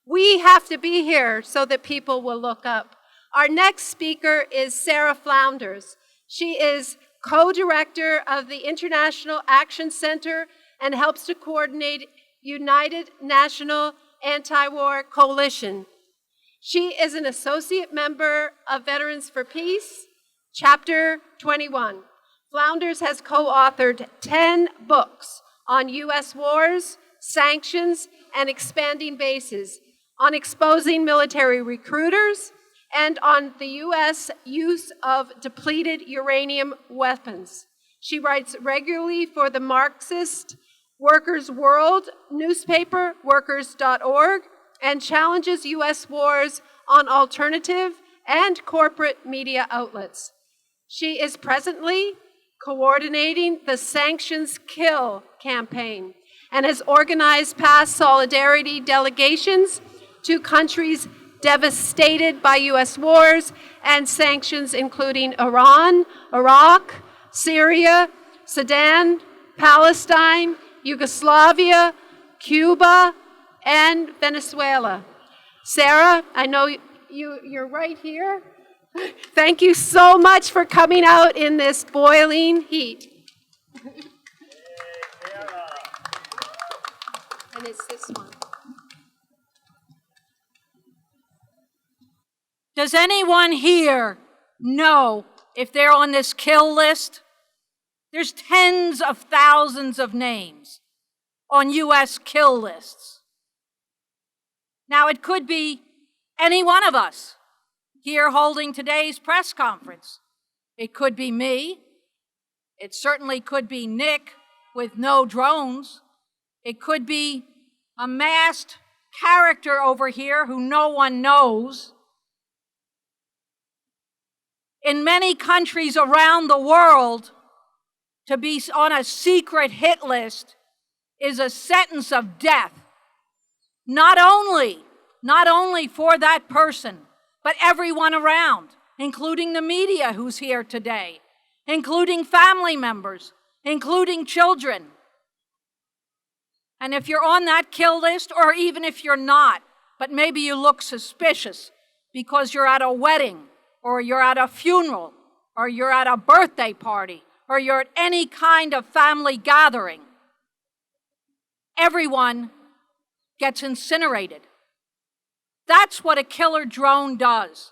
Speaker 1: We have to be here so that people will look up. Our next speaker is Sarah Flounders. She is co-director of the International Action Center and helps to coordinate United National Anti-War Coalition. She is an associate member of Veterans for Peace, Chapter 21. Flounders has co-authored 10 books on U.S. wars, sanctions, and expanding bases, on exposing military recruiters, and on the U.S. use of depleted uranium weapons. She writes regularly for the Marxist Workers' World newspaper, workers.org, and challenges U.S. wars on alternative and corporate media outlets. She is presently coordinating the Sanctions Kill campaign and has organized past solidarity delegations to countries devastated by U.S. wars and sanctions, including Iran, Iraq, Syria, Sudan, Palestine, Yugoslavia, Cuba, and Venezuela. Sarah, I know you're right here. Thank you so much for coming out in this boiling heat. And it's this one.
Speaker 9: Does anyone here know if they're on this kill list? There's tens of thousands of names on U.S. kill lists. Now, it could be any one of us here holding today's press conference. It could be me. It certainly could be Nick with no drones. It could be a masked character over here who no one knows. In many countries around the world, to be on a secret hit list is a sentence of death. Not only for that person, but everyone around, including the media who's here today, including family members, including children. And if you're on that kill list, or even if you're not, but maybe you look suspicious because you're at a wedding, or you're at a funeral, or you're at a birthday party, or you're at any kind of family gathering, everyone gets incinerated. That's what a killer drone does.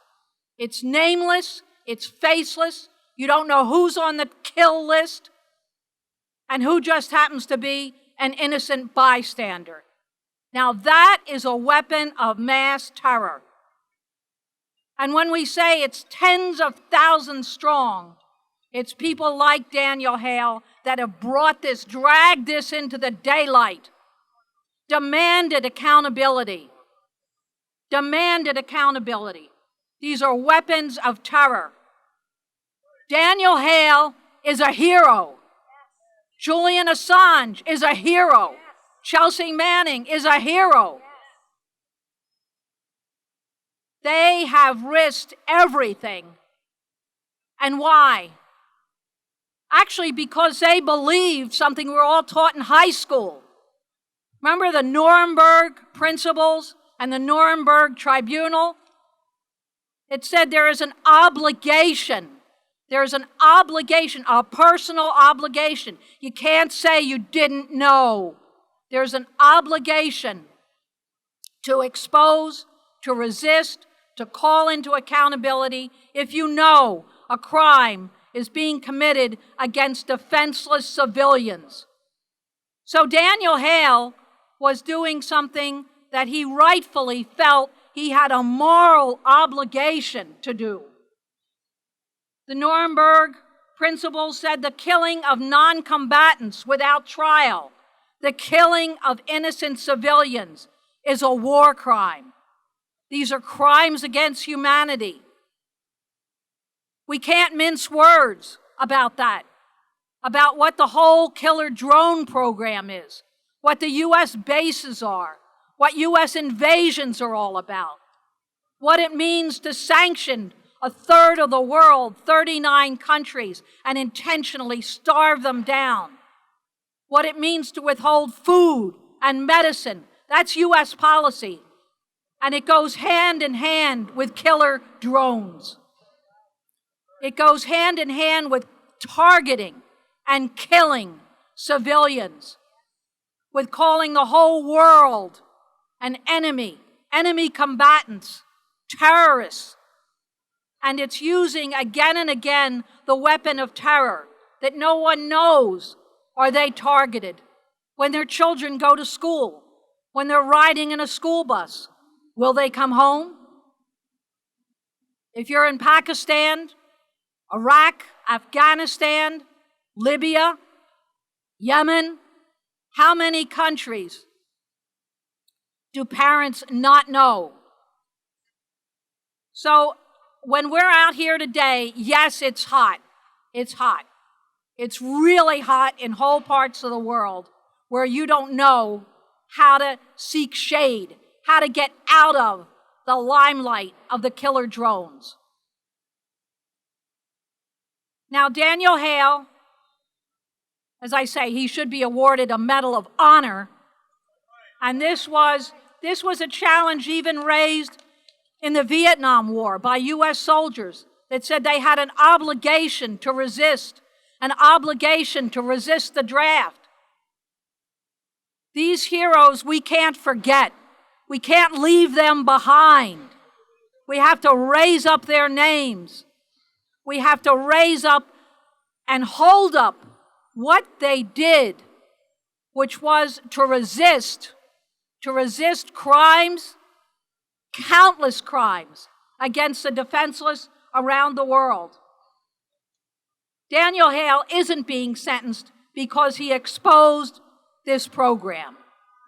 Speaker 9: It's nameless, it's faceless, you don't know who's on the kill list, and who just happens to be an innocent bystander. Now that is a weapon of mass terror. And when we say it's tens of thousands strong, it's people like Daniel Hale that have brought this, dragged this into the daylight, demanded accountability. Demanded accountability. These are weapons of terror. Daniel Hale is a hero. Julian Assange is a hero. Chelsea Manning is a hero. They have risked everything. And why? Actually, because they believed something we were all taught in high school. Remember the Nuremberg principles and the Nuremberg Tribunal? It said there is an obligation. There's an obligation, a personal obligation. You can't say you didn't know. There's an obligation to expose, to resist, to call into accountability if you know a crime is being committed against defenseless civilians. So Daniel Hale was doing something that he rightfully felt he had a moral obligation to do. The Nuremberg principles said the killing of non-combatants without trial, the killing of innocent civilians, is a war crime. These are crimes against humanity. We can't mince words about that, about what the whole killer drone program is, what the U.S. bases are, what U.S. invasions are all about, what it means to sanction a third of the world, 39 countries, and intentionally starve them down, what it means to withhold food and medicine. That's U.S. policy. And it goes hand in hand with killer drones. It goes hand in hand with targeting and killing civilians, with calling the whole world an enemy combatants, terrorists. And it's using again and again the weapon of terror that no one knows are they targeted. When their children go to school, when they're riding in a school bus, will they come home? If you're in Pakistan, Iraq, Afghanistan, Libya, Yemen, how many countries do parents not know? So when we're out here today, yes, it's hot. It's hot. It's really hot in whole parts of the world where you don't know how to seek shade, how to get out of the limelight of the killer drones. Now, Daniel Hale, as I say, he should be awarded a Medal of Honor. And this was a challenge even raised in the Vietnam War by U.S. soldiers that said they had an obligation to resist, an obligation to resist the draft. These heroes we can't forget. We can't leave them behind. We have to raise up their names. We have to raise up and hold up what they did, which was to resist crimes, countless crimes against the defenseless around the world. Daniel Hale isn't being sentenced because he exposed this program.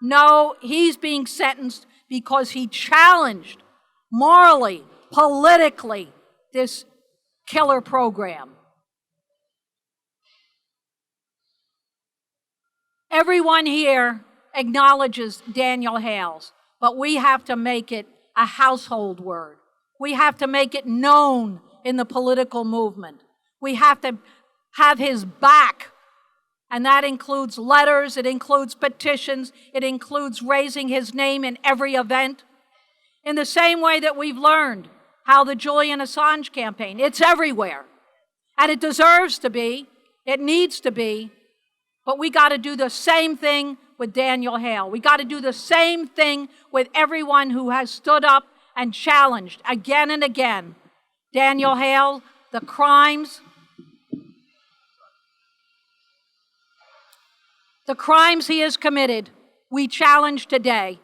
Speaker 9: No, he's being sentenced because he challenged morally, politically, this killer program. Everyone here acknowledges Daniel Hale's, but we have to make it a household word. We have to make it known in the political movement. We have to have his back And that includes letters, it includes petitions, it includes raising his name in every event. In the same way that we've learned how the Julian Assange campaign, it's everywhere. And it deserves to be, it needs to be, but we got to do the same thing with Daniel Hale. We got to do the same thing with everyone who has stood up and challenged again and again. Daniel Hale, the crimes he has committed, we challenge today.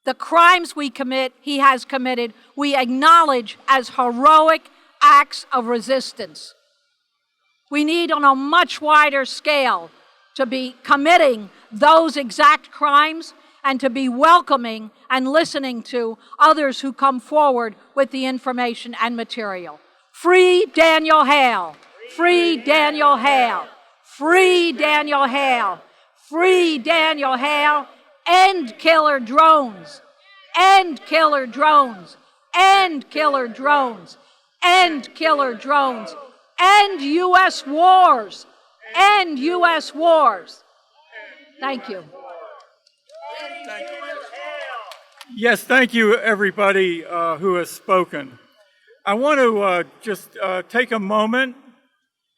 Speaker 9: The crimes we commit, he has committed, we acknowledge as heroic acts of resistance. We need on a much wider scale to be committing those exact crimes and to be welcoming and listening to others who come forward with the information and material. Free Daniel Hale! Free Daniel Hale! Free Daniel Hale! Free Daniel Hale! End killer drones! End killer drones! End killer drones! End killer drones! End U.S. wars! End U.S. wars! Thank you.
Speaker 4: Yes, thank you, everybody who has spoken. I want to just take a moment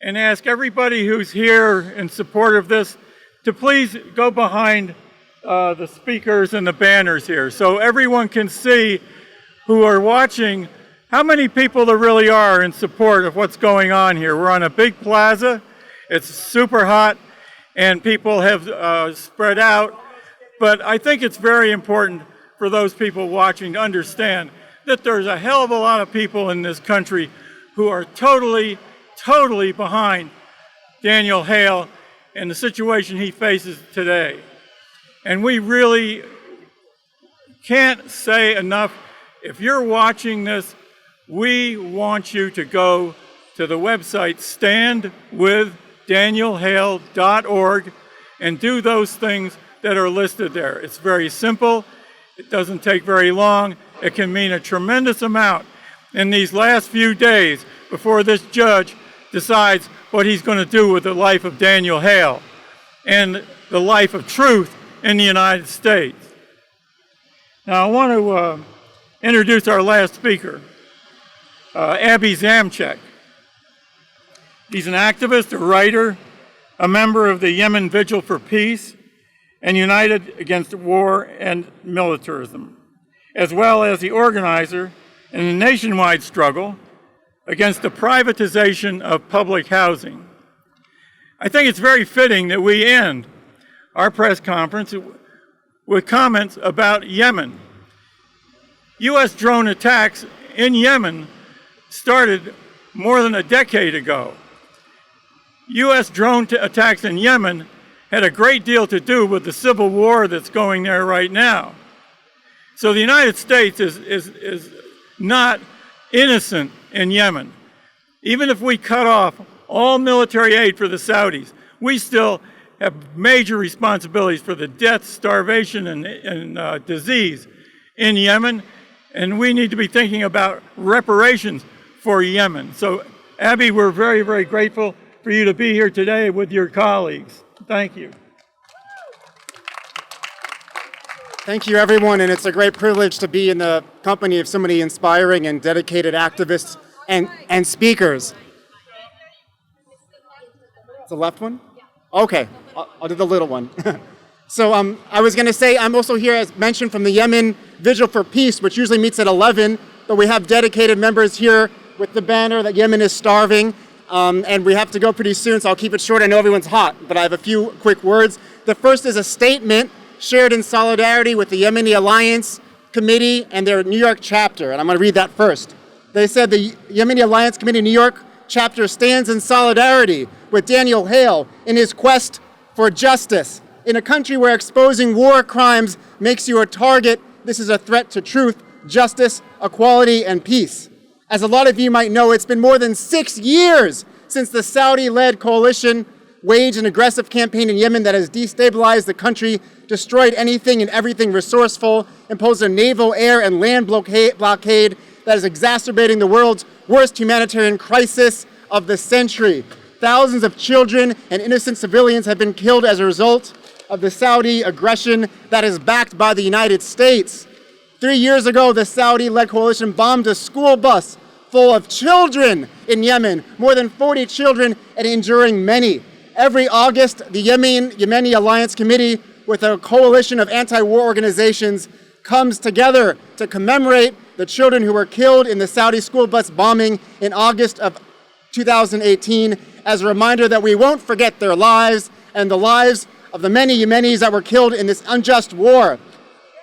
Speaker 4: and ask everybody who's here in support of this to please go behind the speakers and the banners here so everyone can see who are watching how many people there really are in support of what's going on here. We're on a big plaza. It's super hot and people have spread out. But I think it's very important for those people watching to understand that there's a hell of a lot of people in this country who are totally behind Daniel Hale and the situation he faces today. And we really can't say enough. If you're watching this, we want you to go to the website standwithdanielhale.org and do those things that are listed there. It's very simple. It doesn't take very long. It can mean a tremendous amount in these last few days before this judge decides what he's going to do with the life of Daniel Hale and the life of truth in the United States. Now, I want to introduce our last speaker, Abby Zamchek. He's an activist, a writer, a member of the Yemen Vigil for Peace, and United Against War and Militarism, as well as the organizer in a nationwide struggle against the privatization of public housing. I think it's very fitting that we end our press conference with comments about Yemen. U.S. drone attacks in Yemen started more than a decade ago. U.S. drone attacks in Yemen had a great deal to do with the civil war that's going there right now. So the United States is not innocent in Yemen. Even if we cut off all military aid for the Saudis, we still have major responsibilities for the death, starvation, and disease in Yemen, and we need to be thinking about reparations for Yemen. So, Abby, we're very, very grateful for you to be here today with your colleagues. Thank you.
Speaker 10: Thank you, everyone, and it's a great privilege to be in the company of so many inspiring and dedicated activists and speakers. The left one? Okay, I'll do the little one. So I was going to say I'm also here, as mentioned, from the Yemen Vigil for Peace, which usually meets at 11, but we have dedicated members here with the banner that Yemen is starving. And we have to go pretty soon, so I'll keep it short. I know everyone's hot, but I have a few quick words. The first is a statement shared in solidarity with the Yemeni Alliance Committee and their New York chapter, and I'm going to read that first. They said the Yemeni Alliance Committee New York chapter stands in solidarity with Daniel Hale in his quest for justice. In a country where exposing war crimes makes you a target, this is a threat to truth, justice, equality, and peace. As a lot of you might know, it's been more than 6 years since the Saudi-led coalition waged an aggressive campaign in Yemen that has destabilized the country, destroyed anything and everything resourceful, imposed a naval, air, and land blockade that is exacerbating the world's worst humanitarian crisis of the century. Thousands of children and innocent civilians have been killed as a result of the Saudi aggression that is backed by the United States. 3 years ago, the Saudi-led coalition bombed a school bus full of children in Yemen, more than 40 children, and injuring many. Every August, the Yemeni Alliance Committee, with a coalition of anti-war organizations, comes together to commemorate the children who were killed in the Saudi school bus bombing in August of 2018, as a reminder that we won't forget their lives and the lives of the many Yemenis that were killed in this unjust war.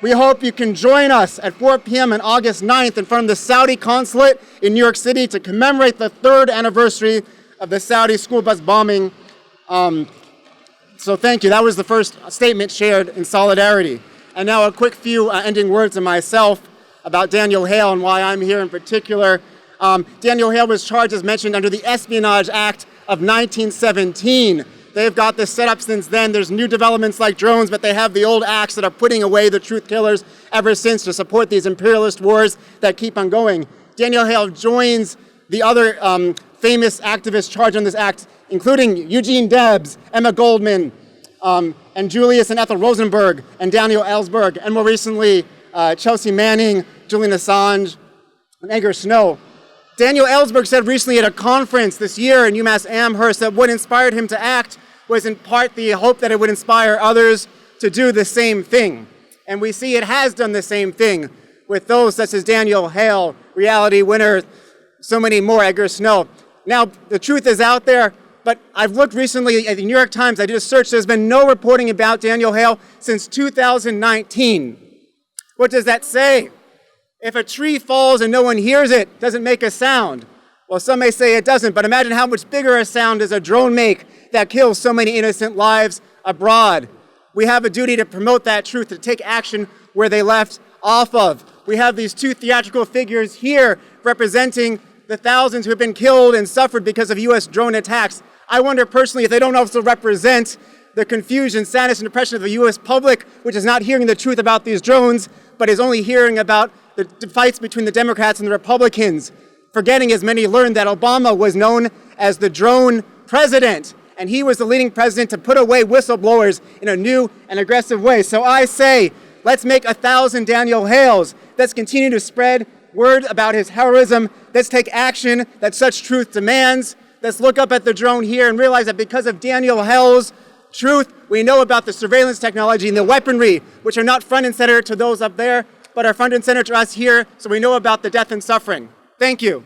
Speaker 10: We hope you can join us at 4 p.m. on August 9th in front of the Saudi consulate in New York City to commemorate the 3rd anniversary of the Saudi school bus bombing. So thank you. That was the first statement shared in solidarity. And now a quick few ending words of myself about Daniel Hale and why I'm here in particular. Daniel Hale was charged, as mentioned, under the Espionage Act of 1917. They've got this set up since then. There's new developments like drones, but they have the old acts that are putting away the truth killers ever since to support these imperialist wars that keep on going. Daniel Hale joins the other famous activists charged on this act, including Eugene Debs, Emma Goldman, and Julius and Ethel Rosenberg, and Daniel Ellsberg, and more recently, Chelsea Manning, Julian Assange, and Edgar Snow. Daniel Ellsberg said recently at a conference this year in UMass Amherst that what inspired him to act was in part the hope that it would inspire others to do the same thing. And we see it has done the same thing with those such as Daniel Hale, reality winner, so many more, Edgar Snow. Now, the truth is out there, but I've looked recently at the New York Times. I did a search. There's been no reporting about Daniel Hale since 2019. What does that say? If a tree falls and no one hears it, does it make a sound? Well, some may say it doesn't, but imagine how much bigger a sound does a drone make that kills so many innocent lives abroad. We have a duty to promote that truth, to take action where they left off of. We have these two theatrical figures here representing the thousands who have been killed and suffered because of U.S. drone attacks. I wonder personally if they don't also represent the confusion, sadness, and depression of the U.S. public, which is not hearing the truth about these drones, but is only hearing about the fights between the Democrats and the Republicans, forgetting, as many learned, that Obama was known as the drone president, and he was the leading president to put away whistleblowers in a new and aggressive way. So I say, let's make 1,000 Daniel Hales. Let's continue to spread word about his heroism. Let's take action that such truth demands. Let's look up at the drone here and realize that because of Daniel Hale's truth, we know about the surveillance technology and the weaponry, which are not front and center to those up there, but are front and center to us here, so we know about the death and suffering. Thank you.